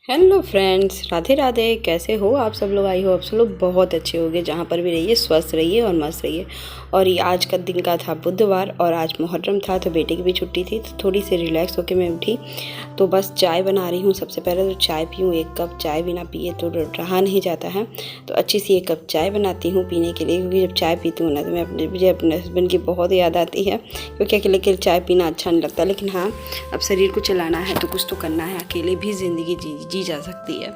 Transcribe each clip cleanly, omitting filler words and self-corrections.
Hello friends, Radhe Radhe. कैसे हो आप सब लोग? आई हो आप सब लोग बहुत अच्छे होंगे। जहाँ पर भी रहिए स्वस्थ रहिए और मस्त रहिए। और ये आज का दिन का था बुधवार और आज मुहर्रम था, तो बेटे की भी छुट्टी थी, तो थोड़ी सी रिलैक्स होकर मैं उठी। तो बस चाय बना रही हूँ। सबसे पहले तो चाय पीऊँ, एक कप चाय बिना पिए तो रहा नहीं जाता है। तो अच्छी सी एक कप चाय बनाती हूँ पीने के लिए, क्योंकि जब चाय पीती हूँ ना तो मुझे अपने हस्बैंड की बहुत याद आती है, क्योंकि अकेले अकेले चाय पीना अच्छा नहीं लगता। लेकिन हाँ, अब शरीर को चलाना है तो कुछ तो करना है। अकेले भी ज़िंदगी जी जा सकती है।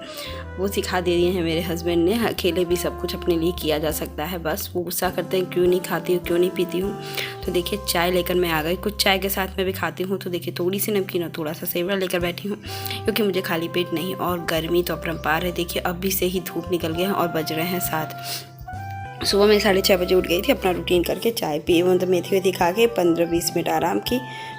वो सिखा दे दिए हैं मेरे हस्बैंड ने, अकेले भी सब कुछ अपने लिए किया जा सकता है। बस वो गुस्सा करते हैं क्यों नहीं खाती हूँ, क्यों नहीं पीती हूँ। तो देखिए चाय लेकर मैं आ गई। कुछ चाय के साथ मैं भी खाती हूँ, तो देखिए थोड़ी सी नमकीन और थोड़ा सा सेवड़ा लेकर बैठी हूँ, क्योंकि मुझे खाली पेट नहीं। और गर्मी तो अपरंपार है। देखिए अब भी से ही धूप निकल गया है और बज रहे हैं 7। सुबह मैं 6:30 बजे उठ गई थी, अपना रूटीन करके चाय पी, मतलब मेथी वेथी खा के 15-20 मिनट आराम की,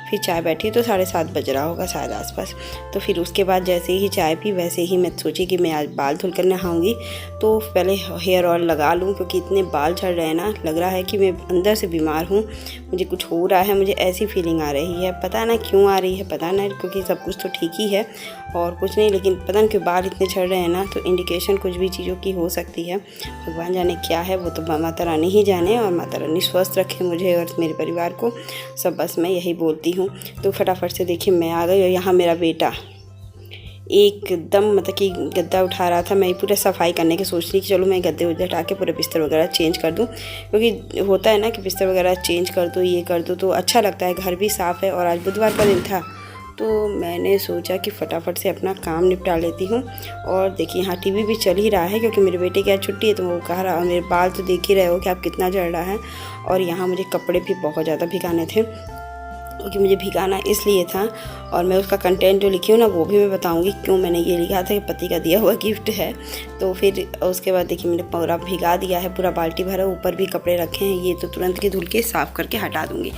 फिर चाय बैठी तो 7:30 बज रहा होगा शायद आसपास। तो फिर उसके बाद जैसे ही चाय पी वैसे ही मैं सोची कि मैं आज बाल धुल कर नहाऊंगी, तो पहले हेयर ऑयल लगा लूँ, क्योंकि इतने बाल झड़ रहे हैं ना, लग रहा है कि मैं अंदर से बीमार हूँ, मुझे कुछ हो रहा है, मुझे ऐसी फीलिंग आ रही है। पता ना क्यों आ रही है, पता ना, क्योंकि सब कुछ तो ठीक ही है और कुछ नहीं, लेकिन पता नहीं क्यों बाल इतने झड़ रहे हैं ना, तो इंडिकेशन कुछ भी चीज़ों की हो सकती है। भगवान जाने क्या है, वो तो माता रानी ही जाने, और माता रानी स्वस्थ रखे मुझे और मेरे परिवार को, सब बस मैं यही बोलती हूँ। तो फटाफट से देखिए मैं आ गई, और यहाँ मेरा बेटा एकदम मतलब कि गद्दा उठा रहा था। मैं पूरा सफाई करने की सोच रही कि चलो मैं गद्दे उद्दे हटा के पूरे बिस्तर वगैरह चेंज कर दूं, क्योंकि होता है ना कि बिस्तर वगैरह चेंज कर दो, ये कर दो तो अच्छा लगता है। घर भी साफ़ है और आज बुधवार का दिन था, तो मैंने सोचा कि फटाफट से अपना काम निपटा लेती हूँ। और देखिए यहाँ टीवी भी चल ही रहा है, क्योंकि मेरे बेटे की आज छुट्टी है, तो वो कह रहा, मेरे बाल तो देख ही रहे हो कि आप कितना झड़ रहा है। और यहाँ मुझे कपड़े भी बहुत ज़्यादा भिगाने थे, क्योंकि मुझे भिगाना इसलिए था, और मैं उसका कंटेंट जो लिखी हूँ ना वो भी मैं बताऊँगी क्यों मैंने ये लिखा था कि पति का दिया हुआ गिफ्ट है। तो फिर उसके बाद देखिए मैंने पूरा भिगा दिया है, पूरा बाल्टी भरा, ऊपर भी कपड़े रखे हैं। ये तो तुरंत के धुल के साफ़ करके हटा दूँगी,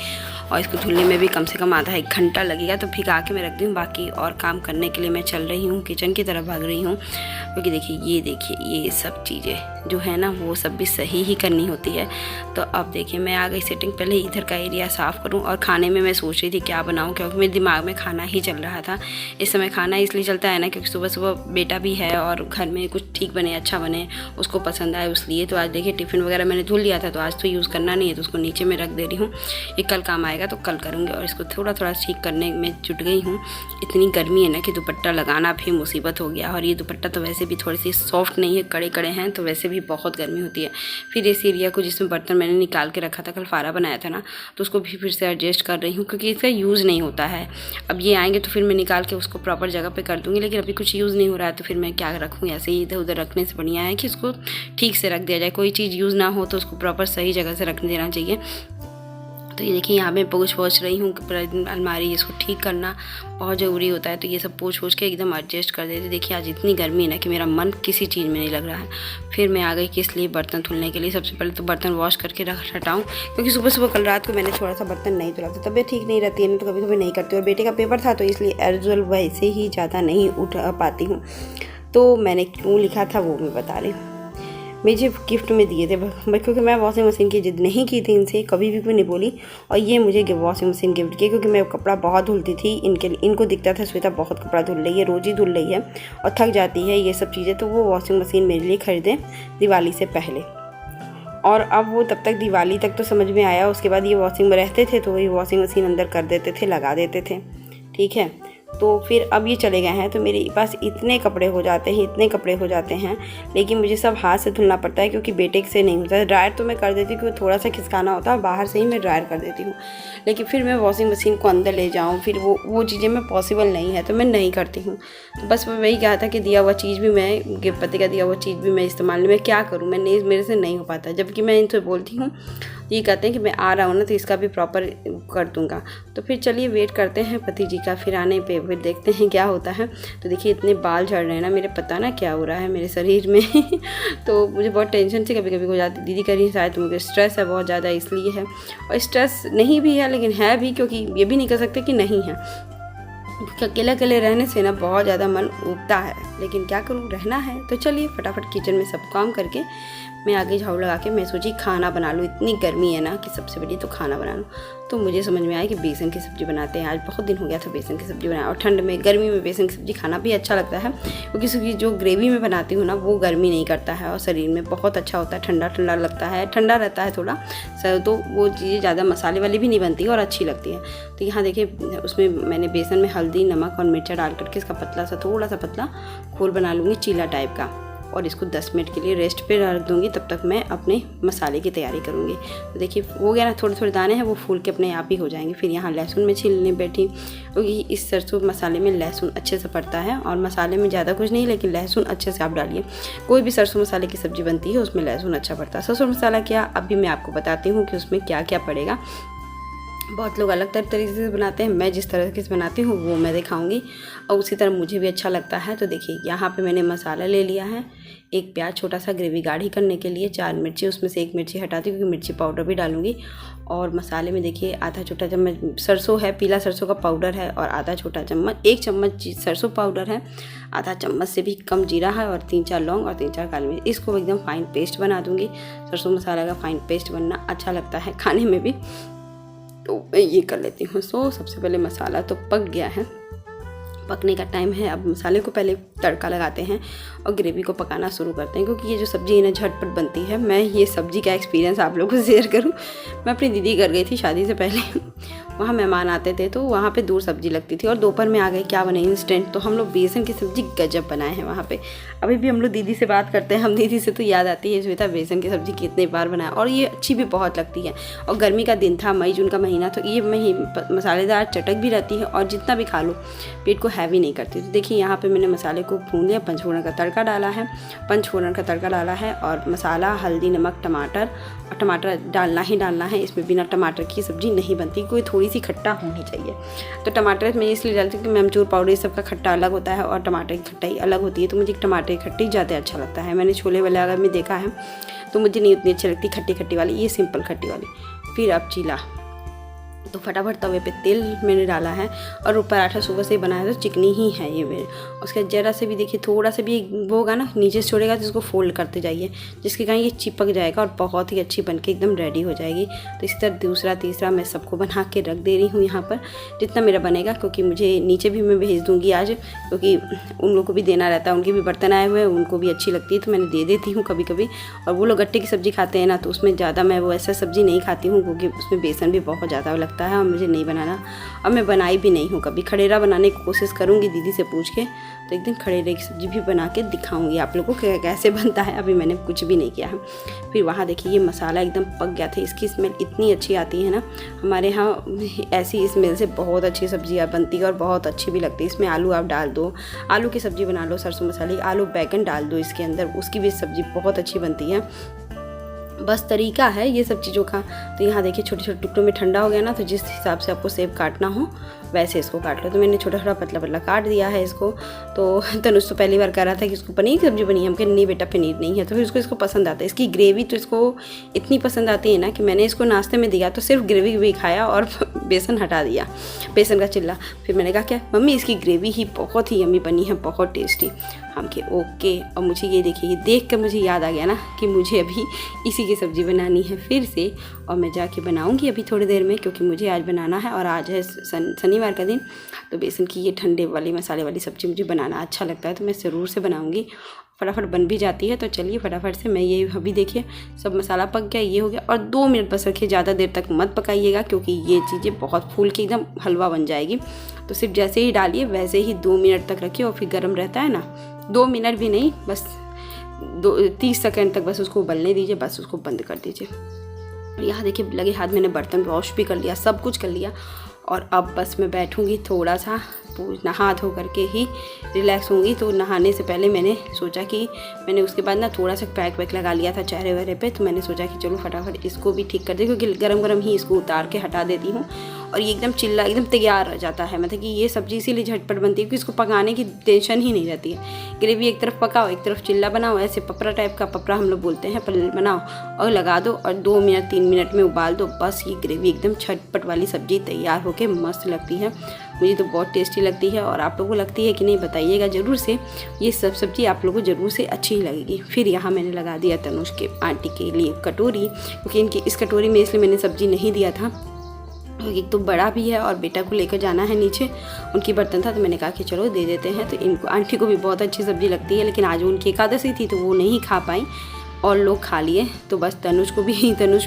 और इसको धुलने में भी कम से कम आधा 1 घंटा लगेगा। तो भिगा के मैं रख दी हूँ। बाकी और काम करने के लिए मैं चल रही हूँ, किचन की तरफ भाग रही हूँ, क्योंकि देखिए ये सब चीज़ें जो है ना वो सब भी सही ही करनी होती है। तो अब देखिए मैं आ गई सेटिंग, पहले इधर का एरिया साफ़ करूँ। और खाने में मैं सोच रही थी क्या बनाऊँ, क्योंकि मेरे दिमाग में खाना ही चल रहा था। इस समय खाना इसलिए चलता है ना, क्योंकि सुबह सुबह बेटा भी है और घर में कुछ ठीक बने, अच्छा बने, उसको पसंद आए, इसलिए। तो आज देखिए टिफ़िन वगैरह मैंने धुल लिया था, तो आज तो यूज़ करना नहीं है, तो उसको नीचे में रख दे रही हूँ। ये कल काम आएगा तो कल करूँगी। और इसको थोड़ा थोड़ा ठीक करने में जुट गई हूँ। इतनी गर्मी है ना कि दुपट्टा लगाना भी मुसीबत हो गया, और ये दुपट्टा तो वैसे भी थोड़ी सी सॉफ्ट नहीं है, कड़े कड़े हैं, तो वैसे भी बहुत गर्मी होती है। फिर इस एरिया को, जिसमें बर्तन मैंने निकाल के रखा था, कल फारा बनाया था ना, तो उसको भी फिर से एडजस्ट कर रही हूँ, क्योंकि इसका यूज़ नहीं होता है। अब ये आएंगे तो फिर मैं निकाल के उसको प्रॉपर जगह पे कर दूँगी, लेकिन अभी कुछ यूज़ नहीं हो रहा है, तो फिर मैं क्या रखूँ। ऐसे ही इधर उधर रखने से बढ़िया है कि उसको ठीक से रख दिया जाए। कोई चीज़ यूज़ ना हो तो उसको प्रॉपर सही जगह से रख देना चाहिए। तो ये देखिए यहाँ मैं पोंछ रही हूँ, अलमारी इसको ठीक करना बहुत ज़रूरी होता है। तो ये सब पोंछ के एकदम एडजस्ट कर देते। देखिए आज इतनी गर्मी है ना कि मेरा मन किसी चीज़ में नहीं लग रहा है। फिर मैं आ गई किस लिए, बर्तन धुलने के लिए। सबसे पहले तो बर्तन वॉश करके हटाऊँ, क्योंकि सुबह सुबह कल रात को मैंने थोड़ा सा बर्तन नहीं धुला था। तबीयत ठीक नहीं रहती है ना, तो कभी कभी नहीं करती। और बेटे का पेपर था तो इसलिए एज यूजुअल वैसे ही ज़्यादा नहीं उठ पाती हूँ। तो मैंने क्यों लिखा था वो मैं बता रही हूँ। मुझे गिफ्ट में दिए थे, क्योंकि मैं वॉशिंग मशीन की जिद नहीं की थी इनसे, कभी भी कोई नहीं बोली। और ये मुझे वॉशिंग मशीन गिफ्ट की, क्योंकि मैं कपड़ा बहुत धुलती थी। इनको दिखता था श्वेता बहुत कपड़ा धुल रही है, रोज़ ही धुल रही है और थक जाती है ये सब चीज़ें। तो वो वॉशिंग मशीन मेरे लिए खरीदे दिवाली से पहले। और अब वो तब तक दिवाली तक तो समझ में आया, उसके बाद ये वॉशिंग में रहते थे, तो वही वॉशिंग मशीन अंदर कर देते थे, लगा देते थे, ठीक है। तो फिर अब ये चले गए हैं, तो मेरे पास इतने कपड़े हो जाते हैं, लेकिन मुझे सब हाथ से धुलना पड़ता है, क्योंकि बेटे से नहीं होता है। ड्रायर तो मैं कर देती हूँ, क्योंकि थोड़ा सा खिसकाना होता है, बाहर से ही मैं ड्रायर कर देती हूँ। लेकिन फिर मैं वॉशिंग मशीन को अंदर ले जाऊँ, फिर वो चीज़ें मैं पॉसिबल नहीं है, तो मैं नहीं करती हूँ। तो बस मैं वही कहा था कि दिया हुआ चीज़ भी मैं, पति का दिया हुआ चीज़ भी मैं इस्तेमाल में क्या करूँ, मेरे से नहीं हो पाता। जबकि मैं इनसे बोलती हूँ, ये कहते हैं कि मैं आ रहा हूँ ना, तो इसका भी प्रॉपर कर दूँगा। तो फिर चलिए वेट करते हैं पति जी का, फिर आने पे फिर देखते हैं क्या होता है। तो देखिए इतने बाल झड़ रहे हैं ना मेरे, पता ना क्या हो रहा है मेरे शरीर में तो मुझे बहुत टेंशन से कभी कभी हो जाती। दीदी कह रही है शायद मुझे स्ट्रेस है बहुत ज़्यादा, इसलिए है। और स्ट्रेस नहीं भी है, लेकिन है भी, क्योंकि ये भी नहीं कह सकते कि नहीं है। अकेले अकेले रहने से ना बहुत ज़्यादा मन उबता है, लेकिन क्या करूँ, रहना है। तो चलिए फटाफट किचन में सब काम करके मैं आगे झाड़ू लगा के मैं सोची खाना बना लूँ। इतनी गर्मी है ना कि सबसे बड़ी तो खाना बना लूँ। तो मुझे समझ में आया कि बेसन की सब्ज़ी बनाते हैं। आज बहुत दिन हो गया था बेसन की सब्ज़ी बनाया, और ठंड में गर्मी में बेसन की सब्ज़ी खाना भी अच्छा लगता है, क्योंकि उसकी जो ग्रेवी में बनाती हूँ ना वो गर्मी नहीं करता है और शरीर में बहुत अच्छा होता है, ठंडा ठंडा लगता है, ठंडा रहता है थोड़ा सर। तो वो चीज़ें ज़्यादा मसाले वाली भी नहीं बनती और अच्छी लगती है। तो यहाँ देखिए उसमें मैंने बेसन में हल्दी, नमक और मिर्चा डाल करके इसका पतला सा, थोड़ा सा पतला घोल बना लूँगी चीला टाइप का, और इसको 10 मिनट के लिए रेस्ट पे रख दूँगी। तब तक मैं अपने मसाले की तैयारी करूँगी। तो देखिए हो गया ना, थोड़े थोड़े दाने हैं वो फूल के अपने आप ही हो जाएंगे। फिर यहाँ लहसुन में छीलने बैठी, क्योंकि इस सरसों मसाले में लहसुन अच्छे से पड़ता है, और मसाले में ज़्यादा कुछ नहीं, लेकिन लहसुन अच्छे से आप डालिए। कोई भी सरसों मसाले की सब्ज़ी बनती है उसमें लहसुन अच्छा पड़ता है। सरसों मसाला क्या, अभी मैं आपको बताती हूँ कि उसमें क्या क्या पड़ेगा। बहुत लोग अलग तरीके से बनाते हैं, मैं जिस तरह से बनाती हूँ वो मैं दिखाऊंगी, और उसी तरह मुझे भी अच्छा लगता है। तो देखिए यहाँ पे मैंने मसाला ले लिया है, एक प्याज छोटा सा ग्रेवी गाढ़ी करने के लिए, 4 मिर्ची, उसमें से 1 मिर्ची हटाती हूँ क्योंकि मिर्ची पाउडर भी डालूंगी। और मसाले में देखिए आधा छोटा चम्मच सरसों है, पीला सरसों का पाउडर है, और आधा छोटा चम्मच, 1 चम्मच सरसों पाउडर है, आधा चम्मच से भी कम जीरा है, और 3-4 लौंग और 3-4 काली मिर्च। इसको एकदम फाइन पेस्ट बना दूँगी। सरसों मसाला का फाइन पेस्ट बनना अच्छा लगता है खाने में भी, तो मैं ये कर लेती हूँ। सो सबसे पहले मसाला तो पक गया है, पकने का टाइम है। अब मसाले को पहले तड़का लगाते हैं और ग्रेवी को पकाना शुरू करते हैं, क्योंकि ये जो सब्ज़ी है ना झटपट बनती है। मैं ये सब्ज़ी का एक्सपीरियंस आप लोगों को शेयर करूँ। मैं अपनी दीदी घर गई थी शादी से पहले, वहाँ मेहमान आते थे तो वहाँ पे दूर सब्ज़ी लगती थी, और दोपहर में आ गए क्या बने इंस्टेंट, तो हम लोग बेसन की सब्ज़ी गजब बनाए हैं वहाँ पे। अभी भी हम लोग दीदी से बात करते हैं, हम दीदी से तो याद आती है श्वेता बेसन की सब्ज़ी कितने बार बनाया, और ये अच्छी भी बहुत लगती है। और गर्मी का दिन था, मई जून का महीना, तो ये मसालेदार चटक भी रहती है, और जितना भी खा लो पेट को हैवी नहीं करती। तो देखिए यहाँ पे मैंने मसाले को भून लिया, पंचफोड़न का तड़का डाला है, और मसाला, हल्दी, नमक, टमाटर, और टमाटर डालना ही डालना है। इसमें बिना टमाटर की सब्ज़ी नहीं बनती, कोई थोड़ी सी खट्टा होनी चाहिए। तो टमाटर मैं इसलिए डालती हूँ कि अमचूर पाउडर ये सब का खट्टा अलग होता है और टमाटर की खट्टाई अलग होती है, तो मुझे टमाटर की खट्टी ज़्यादा अच्छा लगता है। मैंने छोले वाले अगर में देखा है तो मुझे नहीं उतनी अच्छी लगती खट्टी खट्टी वाली, ये सिंपल खट्टी वाली। फिर अब चीला, तो फटाफट तवे पे तेल मैंने डाला है, और पराठा सुबह से बनाया तो चिकनी ही है ये मेरे। उसके ज़रा से भी देखिए थोड़ा सा भी वो होगा ना नीचे से छोड़ेगा तो इसको फोल्ड करते जाइए, जिसके कारण ये चिपक जाएगा और बहुत ही अच्छी बनके एकदम रेडी हो जाएगी। तो इसी तरह दूसरा तीसरा मैं सबको बना के रख दे रही हूँ यहाँ पर, जितना मेरा बनेगा, क्योंकि मुझे नीचे भी मैं भेज दूँगी आज, क्योंकि उन लोग को भी देना रहता है, उनके भी बर्तन आए हुए हैं, उनको भी अच्छी लगती है तो मैंने दे देती हूँ कभी कभी। और वो लोग गट्टे की सब्ज़ी खाते हैं ना, तो उसमें ज़्यादा मैं वो ऐसा सब्ज़ी नहीं खाती हूँ, क्योंकि उसमें बेसन भी बहुत ज़्यादा लगता है और मुझे नहीं बनाना, और मैं बनाई भी नहीं हूँ कभी। खड़ेरा बनाने की कोशिश करूँगी दीदी से पूछ के, तो एक दिन खड़ेरे की सब्ज़ी भी बना के दिखाऊंगी आप लोगों को कैसे बनता है। अभी मैंने कुछ भी नहीं किया है। फिर वहाँ देखिए ये मसाला एकदम पक गया था, इसकी स्मेल इतनी अच्छी आती है ना, हमारे यहाँ ऐसी स्मेल से बहुत अच्छी सब्जियाँ बनती है और बहुत अच्छी भी लगती है। इसमें आलू आप डाल दो, आलू की सब्ज़ी बना लो सरसों मसाले, आलू बैगन डाल दो इसके अंदर, उसकी भी सब्ज़ी बहुत अच्छी बनती है। बस तरीका है ये सब चीज़ों का। तो यहाँ देखिए छोटे छोटे टुकड़ों में ठंडा हो गया ना, तो जिस हिसाब से आपको सेब काटना हो वैसे इसको काट लो। तो मैंने छोटा छोटा पतला पतला काट दिया है इसको। तो तनुष तो पहली बार कह रहा था कि इसको पनीर की सब्ज़ी बनी है, हम कह नहीं बेटा पनीर नहीं है। तो फिर इसको पसंद आता है, इसकी ग्रेवी तो इसको इतनी पसंद आती है ना कि मैंने इसको नाश्ते में दिया तो सिर्फ ग्रेवी भी खाया और बेसन हटा दिया, बेसन का चिल्ला। फिर मैंने कहा क्या मम्मी इसकी ग्रेवी ही बहुत ही यम्मी बनी है, बहुत टेस्टी। हम के ओके। और मुझे ये देखिए ये देख कर मुझे याद आ गया ना कि मुझे अभी इसी की सब्ज़ी बनानी है फिर से, और मैं जाके बनाऊंगी अभी थोड़ी देर में, क्योंकि मुझे आज बनाना है और आज है शनिवार का दिन। तो बेसन की ये ठंडे वाली मसाले वाली सब्ज़ी मुझे बनाना अच्छा लगता है, तो मैं ज़रूर से बनाऊंगी। फटाफट बन भी जाती है। तो चलिए फटाफट से मैं ये अभी देखिए सब मसाला पक गया, ये हो गया। और 2 मिनट बस रखिए, ज़्यादा देर तक मत पकाइएगा क्योंकि ये चीज़ें बहुत फूल के एकदम हलवा बन जाएगी। तो सिर्फ जैसे ही डालिए वैसे ही 2 मिनट तक रखिए, और फिर गर्म रहता है ना, 2 मिनट भी नहीं, बस 30 सेकेंड तक बस उसको उबलने दीजिए, बस उसको बंद कर दीजिए। और यहाँ देखिए लगे हाथ मैंने बर्तन वॉश भी कर लिया, सब कुछ कर लिया। और अब बस मैं बैठूँगी थोड़ा सा, नहा धो करके ही रिलैक्स होंगी। तो नहाने से पहले मैंने सोचा कि मैंने उसके बाद ना थोड़ा सा पैक वैक लगा लिया था चेहरे वहरे पे, तो मैंने सोचा कि चलो फटाफट इसको भी ठीक कर दे, क्योंकि गरम गरम ही इसको उतार के हटा देती हूँ। और ये एकदम चिल्ला एकदम तैयार हो जाता है। मतलब कि ये सब्ज़ी इसीलिए झटपट बनती है क्योंकि इसको पकाने की टेंशन ही नहीं रहती है। ग्रेवी एक तरफ पकाओ, एक तरफ चिल्ला बनाओ, ऐसे पपरा टाइप का, पपरा हम लोग बोलते हैं, पल्ले बनाओ और लगा दो और 2 मिनट 3 मिनट में उबाल दो। बस ये ग्रेवी एकदम झटपट वाली सब्ज़ी तैयार होके मस्त लगती है। मुझे तो बहुत टेस्टी लगती है और आप लोगों को लगती है कि नहीं बताइएगा ज़रूर से। ये सब सब्ज़ी आप लोगों को ज़रूर से अच्छी लगेगी। फिर यहाँ मैंने लगा दिया तनुष के आंटी के लिए कटोरी, क्योंकि इनकी इस कटोरी में इसलिए मैंने सब्ज़ी नहीं दिया था, एक तो बड़ा भी है और बेटा को लेकर जाना है नीचे, उनकी बर्तन था तो मैंने कहा कि चलो दे देते हैं। तो इनको आंटी को भी बहुत अच्छी सब्ज़ी लगती है, लेकिन आज उनकी एकादशी थी तो वो नहीं खा पाई और लोग खा लिए। तो बस तनुष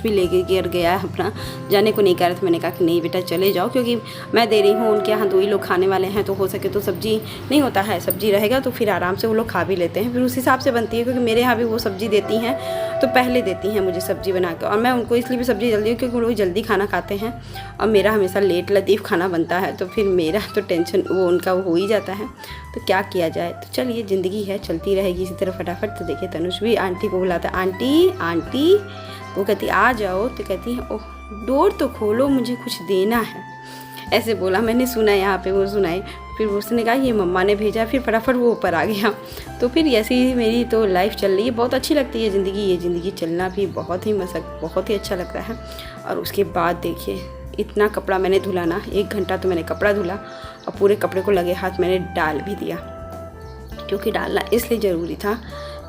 भी लेके गिर गया है अपना, जाने को नहीं कह रहा था। मैंने कहा कि नहीं बेटा चले जाओ, क्योंकि मैं दे रही हूँ, उनके यहाँ 2 ही लोग खाने वाले हैं तो हो सके तो सब्ज़ी नहीं होता है, सब्ज़ी रहेगा तो फिर आराम से वो लोग खा भी लेते हैं। फिर उस हिसाब से बनती है, क्योंकि मेरे यहाँ भी वो सब्ज़ी देती हैं तो पहले देती हैं मुझे सब्ज़ी बना के, और मैं उनको इसलिए भी सब्ज़ी जल्दी क्योंकि वो लोग जल्दी खाना खाते हैं और मेरा हमेशा लेट लतीफ़ खाना बनता है, तो फिर मेरा तो टेंशन वो उनका वो हो ही जाता है। तो क्या किया जाए, तो चलिए ज़िंदगी है, चलती रहेगी इसी तरह फटाफट। तो देखिए तनुष भी आंटी को बुलाता है, आंटी आंटी, वो कहती आ जाओ, तो कहती है ओह डोर तो खोलो मुझे कुछ देना है, ऐसे बोला। मैंने सुना यहाँ पे वो सुनाई, फिर उसने कहा ये मम्मा ने भेजा, फिर फटाफट वो ऊपर आ गया। तो फिर ऐसी ही मेरी तो लाइफ चल रही है, बहुत अच्छी लगती है ज़िंदगी। ये ज़िंदगी चलना भी बहुत ही अच्छा लगता है। और उसके बाद देखिए इतना कपड़ा मैंने धुला ना, 1 घंटा तो मैंने कपड़ा धुला और पूरे कपड़े को लगे हाथ मैंने डाल भी दिया, क्योंकि डालना इसलिए ज़रूरी था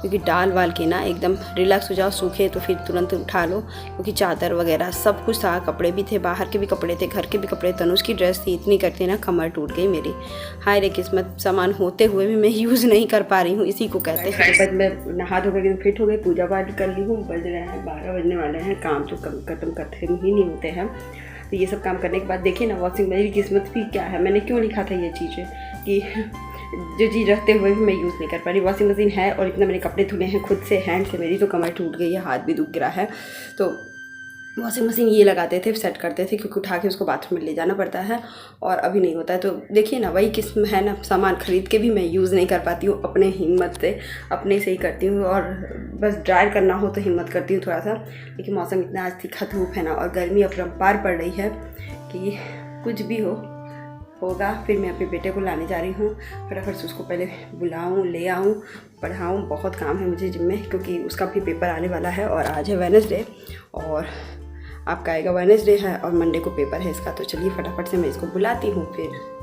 क्योंकि डाल वाल के ना एकदम रिलैक्स हो जाओ, सूखे तो फिर तुरंत उठा लो, क्योंकि चादर वगैरह सब कुछ था, कपड़े भी थे, बाहर के भी कपड़े थे, घर के भी कपड़े। तनुष की ड्रेस थी, इतनी करते ना कमर टूट गई मेरी। हाय रे किस्मत, सामान होते हुए भी मैं यूज़ नहीं कर पा रही हूँ, इसी को कहते हैं। बस मैं नहा धो कर फिट हो गई, पूजा पाठ कर ली हूँ, बज रहे हैं 12 बजने वाले हैं, काम तो ख़त्म करते ही नहीं होते हैं। तो ये सब काम करने के बाद देखिए ना वॉशिंग, मेरी किस्मत भी क्या है, मैंने क्यों लिखा था ये चीज़ें कि जो चीज़ रखते हुए भी मैं यूज़ नहीं कर पा रही। वॉशिंग मशीन है और इतना मैंने कपड़े धुले हैं खुद से, हैंड से, मेरी तो कमर टूट गई है, हाथ भी दुख गिरा है। तो वॉशिंग मशीन ये लगाते थे, सेट करते थे, क्योंकि उठा के उसको बाथरूम में ले जाना पड़ता है और अभी नहीं होता है। तो देखिए ना वही किस्म है ना, सामान खरीद के भी मैं यूज़ नहीं कर पाती हूँ, अपने हिम्मत से अपने से ही करती हूँ। और बस ड्रायर करना हो तो हिम्मत करती हूँ थोड़ा सा, लेकिन मौसम इतना आज तीखा धूप है ना और गर्मी अपरंपार पड़ रही है कि कुछ भी होगा। फिर मैं अपने बेटे को लाने जा रही हूँ, फटाफट से उसको पहले बुलाऊँ, ले आऊँ, पढ़ाऊँ। बहुत काम है मुझे जिम में, क्योंकि उसका भी पेपर आने वाला है और आज है वेडनेसडे और आपका आएगा वेडनेसडे है और मंडे को पेपर है इसका। तो चलिए फटाफट से मैं इसको बुलाती हूँ। फिर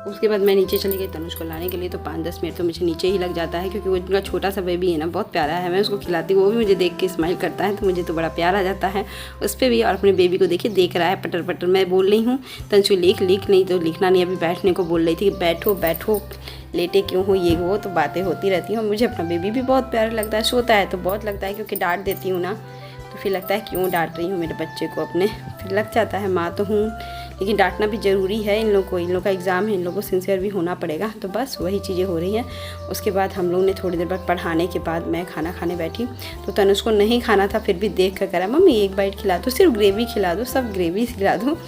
उसके बाद मैं नीचे चली गई तनुष को लाने के लिए। तो 5-10 मिनट तो मुझे नीचे ही लग जाता है, क्योंकि वो इनका छोटा सा बेबी है ना, बहुत प्यारा है। मैं उसको खिलाती हूँ, वो भी मुझे देख के स्माइल करता है, तो मुझे तो बड़ा प्यार आ जाता है उस पर भी। और अपने बेबी को देखिए देख रहा है पटर पटर। मैं बोल रही हूँ तनुष लिख नहीं, तो लिखना नहीं, अभी बैठने को बोल रही थी कि बैठो लेटे क्यों हो, ये वो तो बातें होती रहती हैं। मुझे अपना बेबी भी बहुत प्यारा लगता है, सोता है तो बहुत लगता है, क्योंकि डांट देती हूँ ना तो फिर लगता है क्यों डांट रही हूँ मेरे बच्चे को अपने, फिर लग जाता है माँ तो हूँ, लेकिन डांटना भी ज़रूरी है। इन लोगों का एग्ज़ाम है, इन लोगों को सिंसियर भी होना पड़ेगा। तो बस वही चीज़ें हो रही हैं। उसके बाद हम लोग ने थोड़ी देर बाद पढ़ाने के बाद मैं खाना खाने बैठी, तो तनुष को नहीं खाना था, फिर भी देख कर करा मम्मी 1 बाइट खिला दो, सिर्फ ग्रेवी खिला दो, सब ग्रेवी खिला दो।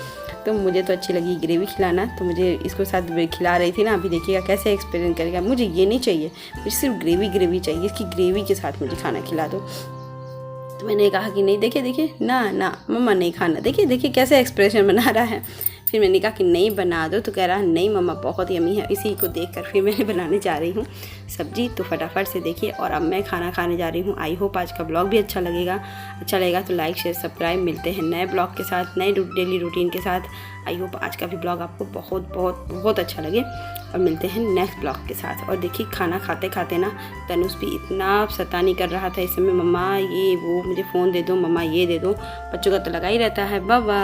तो मुझे तो अच्छी लगी ग्रेवी खिलाना, तो मुझे इसको साथ खिला रही थी ना। अभी देखिएगा कैसे एक्सपीरियंस करेगा। मुझे ये नहीं चाहिए, मुझे सिर्फ ग्रेवी चाहिए, इसकी ग्रेवी के साथ मुझे खाना खिला दो। तो मैंने कहा कि नहीं, देखिए ना मम्मा नहीं खाना, देखिए कैसे एक्सप्रेशन बना रहा है। फिर मैंने कहा कि नहीं बना दो, तो कह रहा नहीं मम्मा बहुत यम्मी है। इसी को देखकर फिर मैंने बनाने जा रही हूँ सब्जी। तो फटाफट से देखिए, और अब मैं खाना खाने जा रही हूँ। आई होप आज का ब्लॉग भी अच्छा लगेगा तो लाइक शेयर सब्सक्राइब। मिलते हैं नए ब्लॉग के साथ, नए डेली रूटीन के साथ। आई होप आज का भी ब्लॉग आपको बहुत अच्छा लगे, और मिलते हैं नेक्स्ट ब्लॉग के साथ। और देखिए खाना खाते खाते ना तनुष भी इतना शैतानी कर रहा था इस समय, मम्मा ये वो मुझे फ़ोन दे दो, मम्मा ये दे दो। बच्चों का तो लगा ही रहता है। Bye bye.